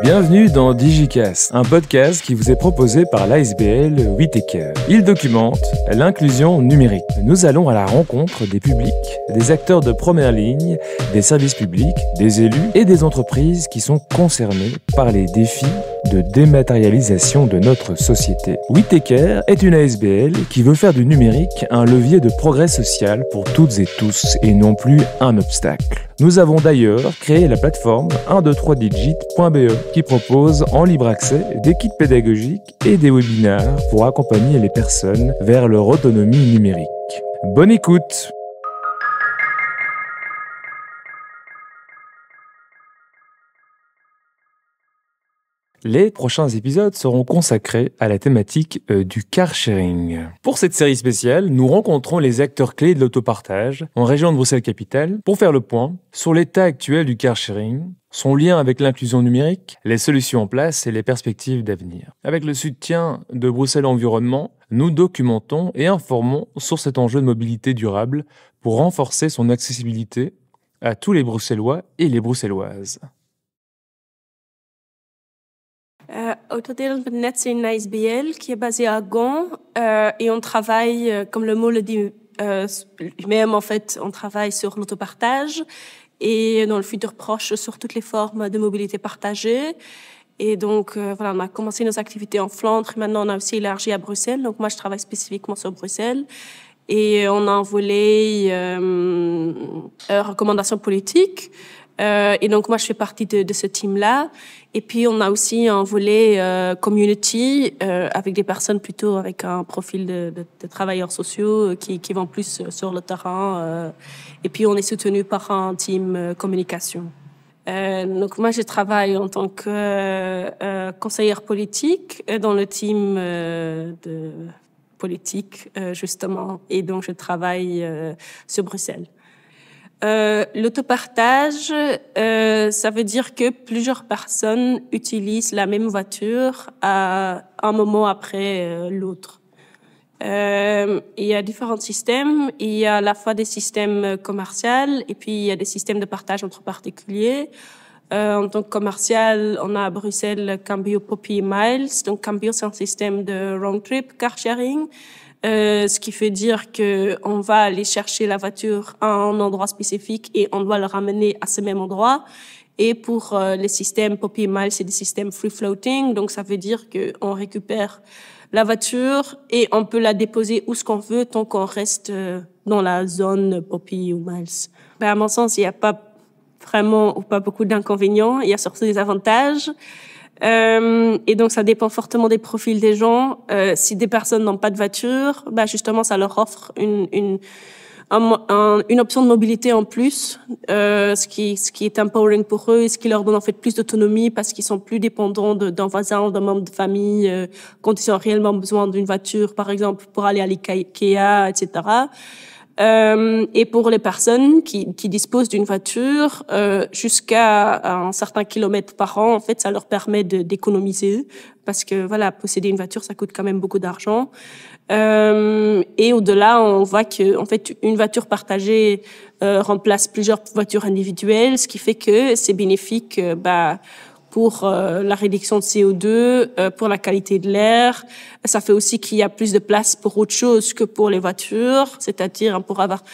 Bienvenue dans DigiCast, un podcast qui vous est proposé par l'ASBL Whittaker. Il documente l'inclusion numérique. Nous allons à la rencontre des publics, des acteurs de première ligne, des services publics, des élus et des entreprises qui sont concernés par les défis de dématérialisation de notre société. Whittaker est une ASBL qui veut faire du numérique un levier de progrès social pour toutes et tous et non plus un obstacle. Nous avons d'ailleurs créé la plateforme 123digit.be qui propose en libre accès des kits pédagogiques et des webinaires pour accompagner les personnes vers leur autonomie numérique. Bonne écoute! Les prochains épisodes seront consacrés à la thématique du car sharing. Pour cette série spéciale, nous rencontrons les acteurs clés de l'autopartage en région de Bruxelles-Capitale pour faire le point sur l'état actuel du car sharing, son lien avec l'inclusion numérique, les solutions en place et les perspectives d'avenir. Avec le soutien de Bruxelles Environnement, nous documentons et informons sur cet enjeu de mobilité durable pour renforcer son accessibilité à tous les Bruxellois et les Bruxelloises. Autodeel.net, c'est une ASBL qui est basée à Gand et on travaille, comme le mot le dit, même en fait, on travaille sur l'autopartage et dans le futur proche sur toutes les formes de mobilité partagée. Et donc, voilà, on a commencé nos activités en Flandre et maintenant on a aussi élargi à Bruxelles. Donc moi, je travaille spécifiquement sur Bruxelles et on a un volet recommandations politiques. Et donc, moi, je fais partie de ce team-là. Et puis, on a aussi un volet community avec des personnes plutôt avec un profil de travailleurs sociaux qui vont plus sur le terrain. Et puis, on est soutenu par un team communication. Donc, moi, je travaille en tant que conseillère politique dans le team de politique, justement. Et donc, je travaille sur Bruxelles. L'autopartage, ça veut dire que plusieurs personnes utilisent la même voiture à un moment après l'autre. Il y a différents systèmes. Il y a à la fois des systèmes commerciaux et puis il y a des systèmes de partage entre particuliers. En tant que commercial, on a à Bruxelles Cambio Poppy Miles. Donc Cambio, c'est un système de round trip car sharing. Ce qui veut dire que on va aller chercher la voiture à un endroit spécifique et on doit le ramener à ce même endroit. Et pour les systèmes Poppy Miles, c'est des systèmes free floating, donc ça veut dire que on récupère la voiture et on peut la déposer où ce qu'on veut tant qu'on reste dans la zone Poppy ou Miles. Ben, à mon sens, il n'y a pas vraiment ou pas beaucoup d'inconvénients. Il y a surtout des avantages. Et donc, ça dépend fortement des profils des gens. Si des personnes n'ont pas de voiture, bah justement, ça leur offre une option de mobilité en plus, ce qui est empowering pour eux et ce qui leur donne en fait plus d'autonomie parce qu'ils sont plus dépendants d'un voisin ou d'un membre de famille quand ils ont réellement besoin d'une voiture, par exemple, pour aller à l'IKEA, etc. Et pour les personnes qui disposent d'une voiture, jusqu'à un certain kilomètre par an, en fait, ça leur permet d'économiser parce que voilà, posséder une voiture, ça coûte quand même beaucoup d'argent. Et au-delà, on voit que en fait, une voiture partagée remplace plusieurs voitures individuelles, ce qui fait que c'est bénéfique, pour la réduction de CO2, pour la qualité de l'air. Ça fait aussi qu'il y a plus de place pour autre chose que pour les voitures, c'est-à-dire pour avoir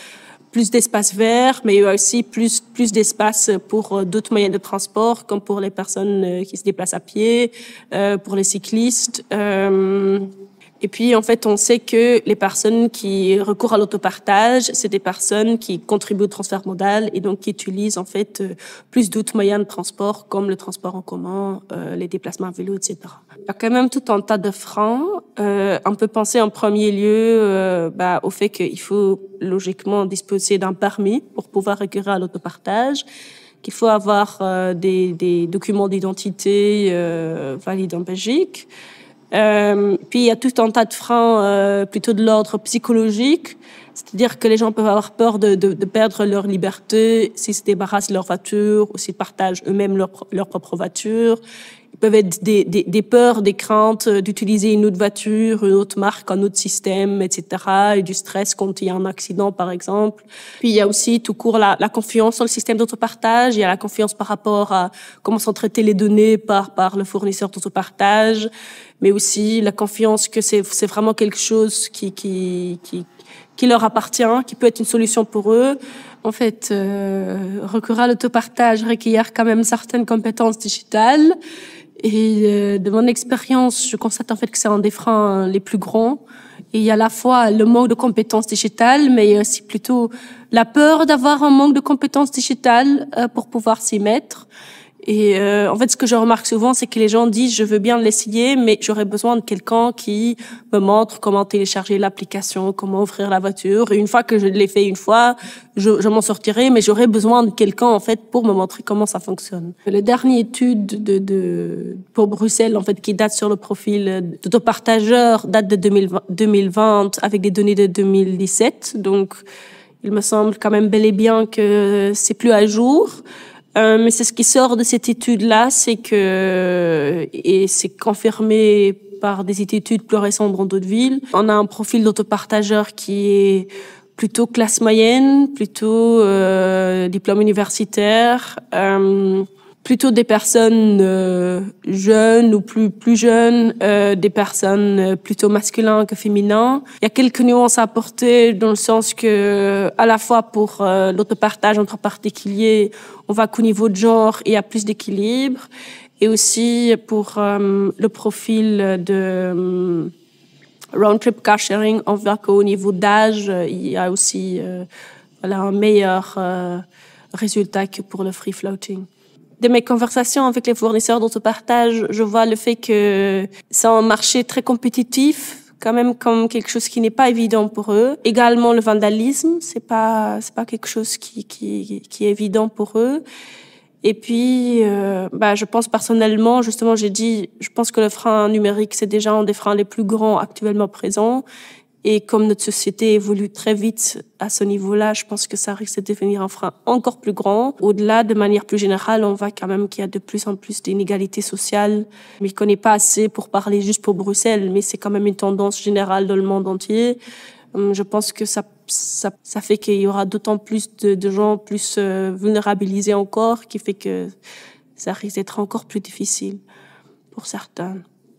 plus d'espace vert, mais il y a aussi plus d'espace pour d'autres moyens de transport, comme pour les personnes qui se déplacent à pied, pour les cyclistes. Et puis, en fait, on sait que les personnes qui recourent à l'autopartage, c'est des personnes qui contribuent au transfert modal et donc qui utilisent, en fait, plus d'autres moyens de transport, comme le transport en commun, les déplacements à vélo, etc. Il y a quand même tout un tas de freins. On peut penser en premier lieu au fait qu'il faut logiquement disposer d'un permis pour pouvoir recourir à l'autopartage, qu'il faut avoir des documents d'identité valides en Belgique. Puis il y a tout un tas de freins plutôt de l'ordre psychologique, c'est-à-dire que les gens peuvent avoir peur de perdre leur liberté s'ils se débarrassent de leur voiture ou s'ils partagent eux-mêmes leur propre voiture. Et peuvent être des peurs, des craintes d'utiliser une autre voiture, une autre marque, un autre système, etc. Et du stress quand il y a un accident, par exemple. Puis il y a aussi tout court la confiance dans le système d'autopartage. Il y a la confiance par rapport à comment sont traitées les données par le fournisseur d'autopartage, mais aussi la confiance que c'est vraiment quelque chose qui leur appartient, qui peut être une solution pour eux. En fait, recourir à l'autopartage requiert quand même certaines compétences digitales. Et de mon expérience, je constate en fait que c'est un des freins les plus grands. Et il y a à la fois le manque de compétences digitales, mais il y a aussi plutôt la peur d'avoir un manque de compétences digitales pour pouvoir s'y mettre. Et en fait, ce que je remarque souvent, c'est que les gens disent « je veux bien l'essayer, mais j'aurais besoin de quelqu'un qui me montre comment télécharger l'application, comment ouvrir la voiture. Et une fois que je l'ai fait une fois, je m'en sortirai, mais j'aurais besoin de quelqu'un en fait pour me montrer comment ça fonctionne. » La dernière étude pour Bruxelles, en fait, qui date sur le profil d'autopartageur, date de 2020 avec des données de 2017. Donc, il me semble quand même bel et bien que c'est plus à jour. Mais c'est ce qui sort de cette étude-là, c'est que, et c'est confirmé par des études plus récentes dans d'autres villes, on a un profil d'autopartageur qui est plutôt classe moyenne, plutôt diplôme universitaire, plutôt des personnes jeunes ou plus jeunes, des personnes plutôt masculines que féminines. Il y a quelques nuances à apporter dans le sens que, à la fois pour l'autopartage entre particuliers, on voit qu'au niveau de genre, il y a plus d'équilibre. Et aussi pour le profil de round trip car sharing, on voit qu'au niveau d'âge, il y a aussi un meilleur résultat que pour le free floating. De mes conversations avec les fournisseurs d'autopartage, je vois le fait que c'est un marché très compétitif, quand même comme quelque chose qui n'est pas évident pour eux. Également le vandalisme, c'est pas quelque chose qui est évident pour eux. Et puis, je pense personnellement, justement, je pense que le frein numérique, c'est déjà un des freins les plus grands actuellement présents. Et comme notre société évolue très vite à ce niveau-là, je pense que ça risque de devenir un frein encore plus grand. Au-delà, de manière plus générale, on voit quand même qu'il y a de plus en plus d'inégalités sociales. Mais je connais pas assez pour parler juste pour Bruxelles, mais c'est quand même une tendance générale dans le monde entier. Je pense que ça fait qu'il y aura d'autant plus de gens plus vulnérabilisés encore, qui fait que ça risque d'être encore plus difficile pour certains.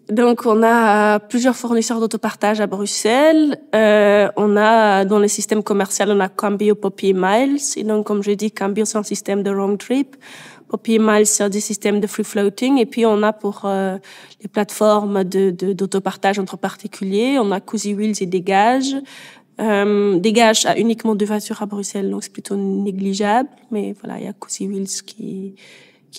Donc, on a plusieurs fournisseurs d'autopartage à Bruxelles. On a, dans le système commercial, on a Cambio, Poppy et Miles. Et donc, comme je dis, Cambio, c'est un système de round trip. Poppy et Miles, c'est des systèmes de free floating. Et puis, on a pour les plateformes d'autopartage entre particuliers, on a Cozy Wheels et Dégage. Dégage a uniquement 2 voitures à Bruxelles, donc c'est plutôt négligeable. Mais voilà, il y a Cozy Wheels qui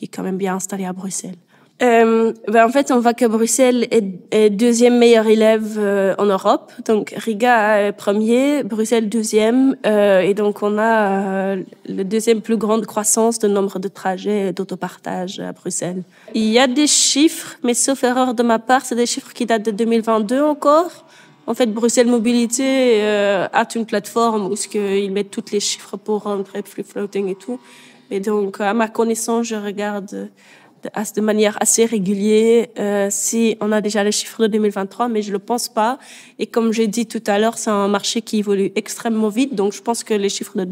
est quand même bien installé à Bruxelles. En fait, on voit que Bruxelles est deuxième meilleur élève en Europe. Donc, Riga est premier, Bruxelles deuxième. Et donc, on a le deuxième plus grande croissance de nombre de trajets d'autopartage à Bruxelles. Il y a des chiffres, mais sauf erreur de ma part, c'est des chiffres qui datent de 2022 encore. En fait, Bruxelles Mobilité a une plateforme où ils mettent tous les chiffres pour rentrer free floating et tout. Et donc, à ma connaissance, je regarde de manière assez régulière si on a déjà les chiffres de 2023, mais je le pense pas. Et comme j'ai dit tout à l'heure, c'est un marché qui évolue extrêmement vite, donc je pense que les chiffres de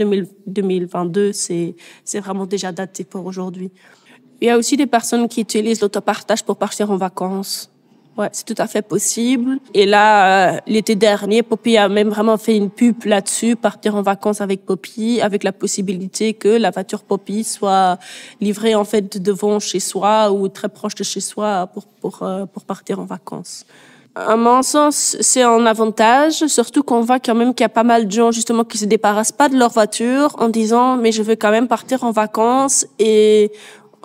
2022, c'est vraiment déjà daté pour aujourd'hui. Il y a aussi des personnes qui utilisent l'autopartage pour partir en vacances. Ouais, c'est tout à fait possible. Et là, l'été dernier, Poppy a même vraiment fait une pub là-dessus, partir en vacances avec Poppy, avec la possibilité que la voiture Poppy soit livrée en fait devant chez soi ou très proche de chez soi pour partir en vacances. À mon sens, c'est un avantage, surtout qu'on voit quand même qu'il y a pas mal de gens justement qui se débarrassent pas de leur voiture en disant mais je veux quand même partir en vacances et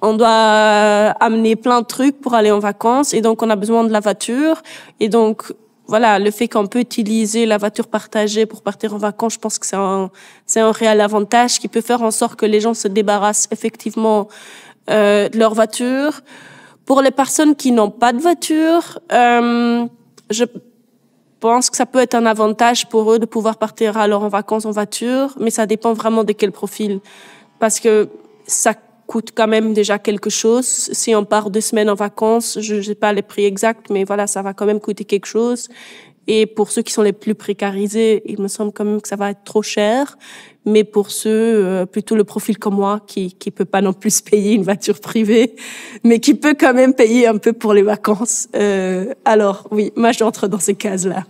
on doit amener plein de trucs pour aller en vacances et donc on a besoin de la voiture. Et donc, voilà, le fait qu'on peut utiliser la voiture partagée pour partir en vacances, je pense que c'est un réel avantage qui peut faire en sorte que les gens se débarrassent effectivement de leur voiture. Pour les personnes qui n'ont pas de voiture, je pense que ça peut être un avantage pour eux de pouvoir partir alors en vacances en voiture, mais ça dépend vraiment de quel profil. Parce que ça coûte quand même déjà quelque chose. Si on part 2 semaines en vacances, je sais pas les prix exacts, mais voilà, ça va quand même coûter quelque chose. Et pour ceux qui sont les plus précarisés, il me semble quand même que ça va être trop cher. Mais pour ceux, plutôt le profil comme moi, qui peut pas non plus se payer une voiture privée, mais qui peut quand même payer un peu pour les vacances. Alors oui, moi j'entre dans ces cases-là.